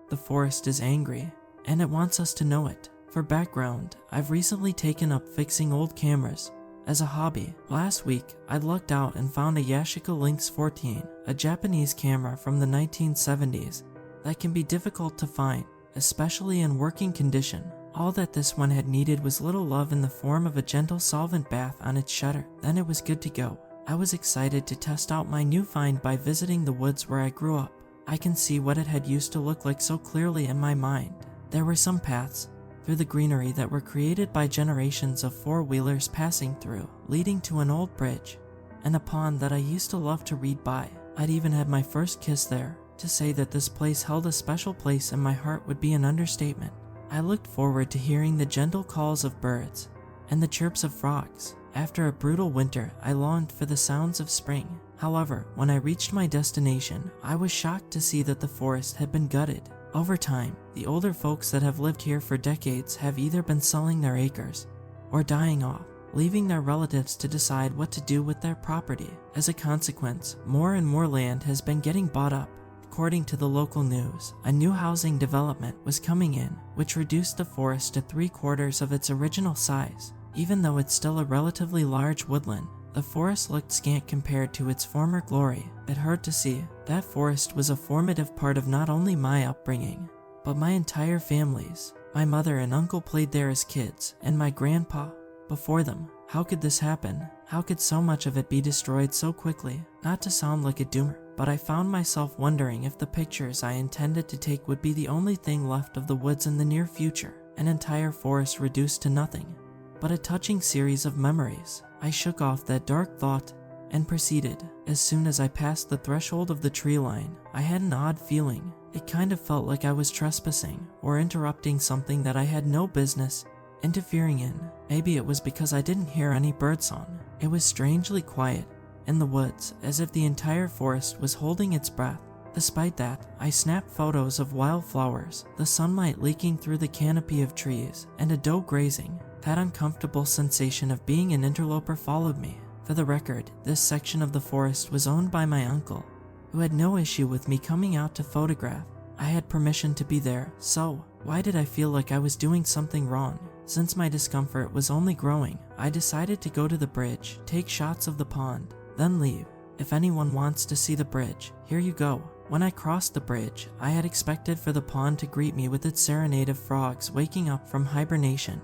The forest is angry, and it wants us to know it. For background, I've recently taken up fixing old cameras as a hobby. Last week, I lucked out and found a Yashica Lynx 14, a Japanese camera from the 1970s that can be difficult to find, especially in working condition. All that this one had needed was little love in the form of a gentle solvent bath on its shutter. Then it was good to go. I was excited to test out my new find by visiting the woods where I grew up. I can see what it had used to look like so clearly in my mind. There were some paths through the greenery that were created by generations of four-wheelers passing through, leading to an old bridge and a pond that I used to love to read by. I'd even had my first kiss there. To say that this place held a special place in my heart would be an understatement. I looked forward to hearing the gentle calls of birds and the chirps of frogs. After a brutal winter, I longed for the sounds of spring. However, when I reached my destination, I was shocked to see that the forest had been gutted. Over time, the older folks that have lived here for decades have either been selling their acres or dying off, leaving their relatives to decide what to do with their property. As a consequence, more and more land has been getting bought up. According to the local news, a new housing development was coming in, which reduced the forest to 3/4 of its original size. Even though it's still a relatively large woodland, the forest looked scant compared to its former glory. It hurt to see. That forest was a formative part of not only my upbringing, but my entire family's. My mother and uncle played there as kids, and my grandpa before them. How could this happen? How could so much of it be destroyed so quickly? Not to sound like a doomer, but I found myself wondering if the pictures I intended to take would be the only thing left of the woods in the near future. An entire forest reduced to nothing but a touching series of memories. I shook off that dark thought and proceeded. As soon as I passed the threshold of the tree line, I had an odd feeling. It kind of felt like I was trespassing or interrupting something that I had no business interfering in. Maybe it was because I didn't hear any birdsong. It was strangely quiet in the woods, as if the entire forest was holding its breath. Despite that, I snapped photos of wildflowers, the sunlight leaking through the canopy of trees, and a doe grazing. That uncomfortable sensation of being an interloper followed me. For the record, this section of the forest was owned by my uncle, who had no issue with me coming out to photograph. I had permission to be there, so why did I feel like I was doing something wrong? Since my discomfort was only growing, I decided to go to the bridge, take shots of the pond, then leave. If anyone wants to see the bridge, here you go. When I crossed the bridge, I had expected for the pond to greet me with its serenade of frogs waking up from hibernation,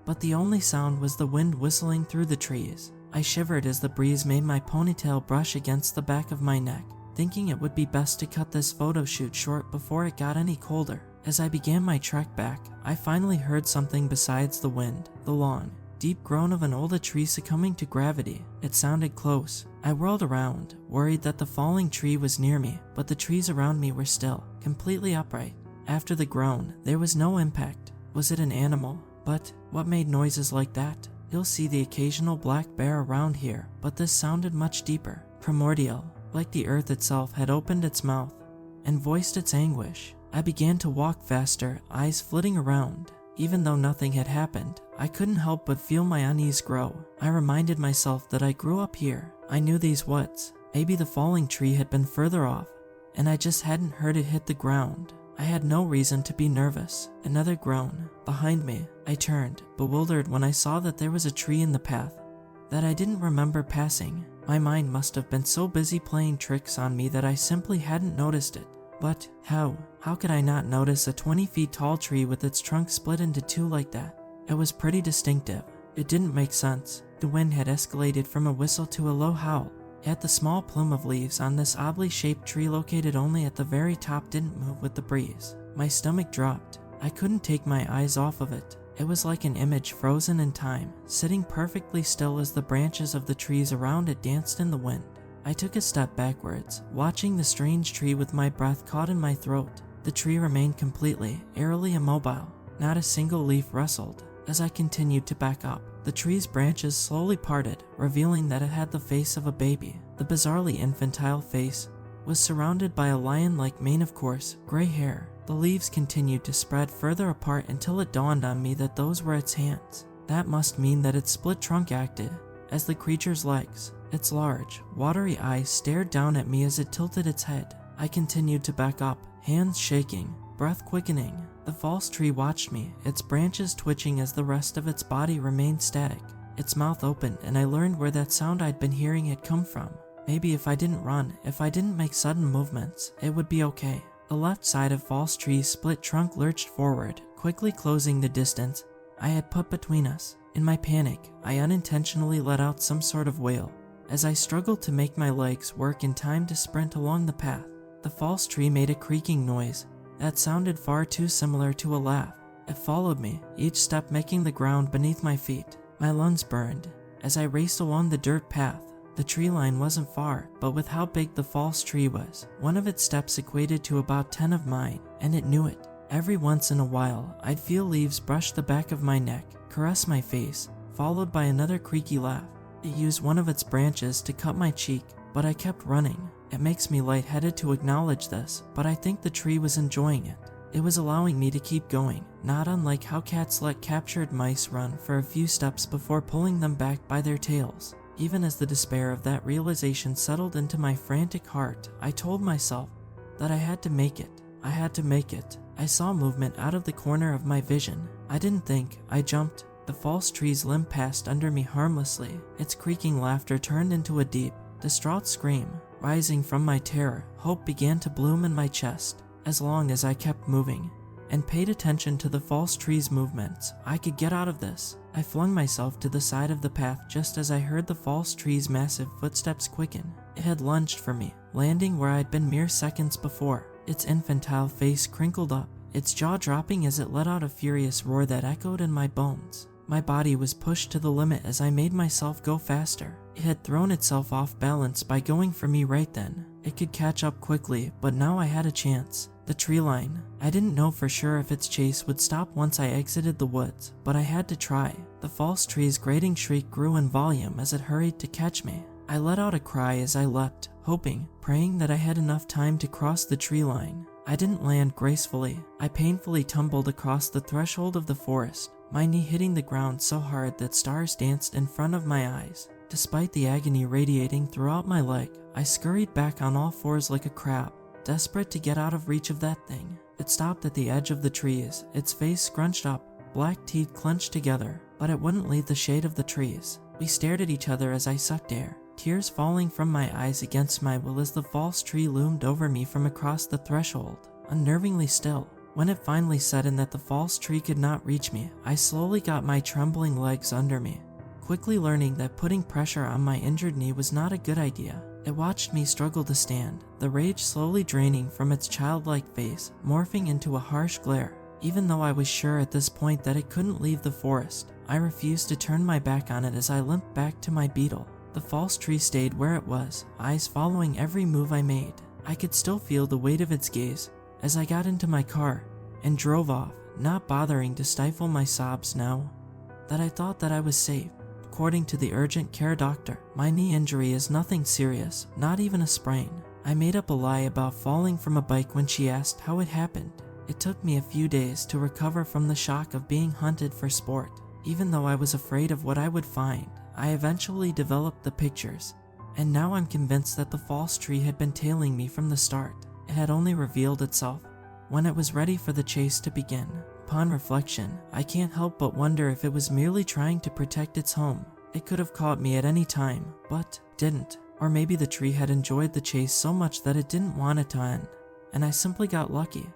but the only sound was the wind whistling through the trees. I shivered as the breeze made my ponytail brush against the back of my neck, thinking it would be best to cut this photo shoot short before it got any colder. As I began my trek back, I finally heard something besides the wind, the long, deep groan of an old tree succumbing to gravity. It sounded close. I whirled around, worried that the falling tree was near me, but the trees around me were still, completely upright. After the groan, there was no impact. Was it an animal? But what made noises like that? You'll see the occasional black bear around here, but this sounded much deeper, primordial, like the earth itself had opened its mouth and voiced its anguish. I began to walk faster, eyes flitting around. Even though nothing had happened, I couldn't help but feel my unease grow. I reminded myself that I grew up here. I knew these woods. Maybe the falling tree had been further off, and I just hadn't heard it hit the ground. I had no reason to be nervous. Another groan. Behind me, I turned, bewildered when I saw that there was a tree in the path that I didn't remember passing. My mind must have been so busy playing tricks on me that I simply hadn't noticed it. But how? How could I not notice a 20 feet tall tree with its trunk split into two like that? It was pretty distinctive. It didn't make sense. The wind had escalated from a whistle to a low howl. Yet the small plume of leaves on this oddly shaped tree located only at the very top didn't move with the breeze. My stomach dropped. I couldn't take my eyes off of it. It was like an image frozen in time, sitting perfectly still as the branches of the trees around it danced in the wind. I took a step backwards, watching the strange tree with my breath caught in my throat. The tree remained completely, eerily immobile. Not a single leaf rustled. As I continued to back up, the tree's branches slowly parted, revealing that it had the face of a baby. The bizarrely infantile face was surrounded by a lion-like mane of coarse, gray hair. The leaves continued to spread further apart until it dawned on me that those were its hands. That must mean that its split trunk acted as the creature's legs. Its large, watery eyes stared down at me as it tilted its head. I continued to back up, hands shaking. breath quickening. The false tree watched me, its branches twitching as the rest of its body remained static. Its mouth opened, and I learned where that sound I'd been hearing had come from. Maybe if I didn't run, if I didn't make sudden movements, it would be okay. The left side of false tree's split trunk lurched forward, quickly closing the distance I had put between us. In my panic, I unintentionally let out some sort of wail as I struggled to make my legs work in time to sprint along the path. The false tree made a creaking noise that sounded far too similar to a laugh. It followed me, each step making the ground beneath my feet. My lungs burned as I raced along the dirt path. The tree line wasn't far, but with how big the false tree was, one of its steps equated to about 10 of mine, and it knew it. Every once in a while, I'd feel leaves brush the back of my neck, caress my face, followed by another creaky laugh. It used one of its branches to cut my cheek, but I kept running. It makes me lightheaded to acknowledge this, but I think the tree was enjoying it. It was allowing me to keep going, not unlike how cats let captured mice run for a few steps before pulling them back by their tails. Even as the despair of that realization settled into my frantic heart, I told myself that I had to make it. I had to make it. I saw movement out of the corner of my vision. I didn't think, I jumped. The false tree's limb passed under me harmlessly. Its creaking laughter turned into a deep, distraught scream. Rising from my terror, hope began to bloom in my chest. As long as I kept moving and paid attention to the false tree's movements, I could get out of this. I flung myself to the side of the path just as I heard the false tree's massive footsteps quicken. It had lunged for me, landing where I'd been mere seconds before. Its infantile face crinkled up, its jaw dropping as it let out a furious roar that echoed in my bones. My body was pushed to the limit as I made myself go faster. It had thrown itself off balance by going for me right then. It could catch up quickly, but now I had a chance. The tree line. I didn't know for sure if its chase would stop once I exited the woods, but I had to try. The false tree's grating shriek grew in volume as it hurried to catch me. I let out a cry as I leapt, hoping, praying that I had enough time to cross the tree line. I didn't land gracefully. I painfully tumbled across the threshold of the forest, my knee hitting the ground so hard that stars danced in front of my eyes. Despite the agony radiating throughout my leg, I scurried back on all fours like a crab, desperate to get out of reach of that thing. It stopped at the edge of the trees, its face scrunched up, black teeth clenched together, but it wouldn't leave the shade of the trees. We stared at each other as I sucked air, tears falling from my eyes against my will as the false tree loomed over me from across the threshold, unnervingly still. When it finally set in that the false tree could not reach me, I slowly got my trembling legs under me, quickly learning that putting pressure on my injured knee was not a good idea. It watched me struggle to stand, the rage slowly draining from its childlike face, morphing into a harsh glare. Even though I was sure at this point that it couldn't leave the forest, I refused to turn my back on it as I limped back to my beetle. The false tree stayed where it was, eyes following every move I made. I could still feel the weight of its gaze as I got into my car and drove off, not bothering to stifle my sobs now that I thought that I was safe. According to the urgent care doctor, my knee injury is nothing serious, not even a sprain. I made up a lie about falling from a bike when she asked how it happened. It took me a few days to recover from the shock of being hunted for sport. Even though I was afraid of what I would find, I eventually developed the pictures, and now I'm convinced that the false tree had been tailing me from the start. It had only revealed itself when it was ready for the chase to begin. Upon reflection, I can't help but wonder if it was merely trying to protect its home. It could have caught me at any time, but didn't. Or maybe the tree had enjoyed the chase so much that it didn't want it to end, and I simply got lucky.